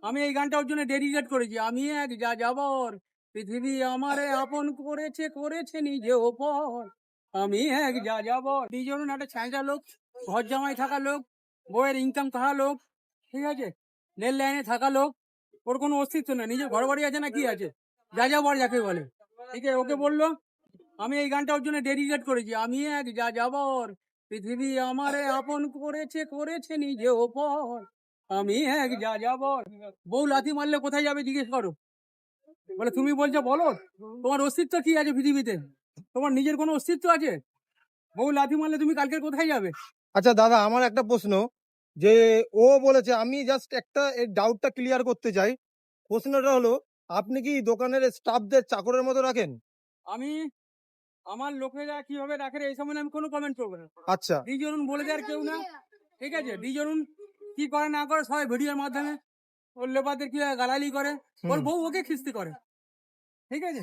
আমি এই গানটা ওর জন্য ডেডিকেট করেছি। আমি এক যাযাবর, পৃথিবী আমারে আপন করেছে, করেছে নিজে ওপর। আমি এক যাযাবর। দুজন একটা ছ্যাঁচা লোক, ঘর জামাই থাকা লোক, বউয়ের ইনকাম করা লোক, ঠিক আছে, রেল লাইনে থাকা লোক, ওর কোনো অস্তিত্ব নেই। নিজের ঘর বাড়ি আছে না কি আছে, যাযাবর যাকে বলে। ঠিক আছে, ওকে বললো আমি এই গানটা ওর জন্য ডেডিকেট করেছি। আমি এক যাযাবর, পৃথিবী আমারে আপন করেছে, করেছে নিজে ওপর। আমি এক যাযাবর। বউ লাথি মারলে কোথায় যাবে জিজ্ঞেস করো, বলে তুমি বলছো বলো, তোমার অস্তিত্ব কি আছে পৃথিবীতে? তোমার নিজের কোনো অস্তিত্ব আছে? বউ লাথি মারলে তুমি কালকে কোথায় যাবে? আচ্ছা দাদা, আমার একটা প্রশ্ন, যে ও বলেছে, আমি জাস্ট একটা এর ডাউটটা ক্লিয়ার করতে চাই। প্রশ্নটা হলো, আপনি কি দোকানের স্টাফদের চাকরের মতো রাখেন? আমি আমার লোকেরা কিভাবে রাখে এই সম্বন্ধে আমি কোনো কমেন্ট করবো না। আচ্ছা। ডিজরুন বলে দেওয়ার কেউ না, ঠিক আছে। ডিজরুন কি করে না করে সবাই ভিডিওর মাধ্যমে ওর লেবারদের কি গালালি করে, ওর হুম। বউ ওকে খিস্তি করে, ঠিক আছে।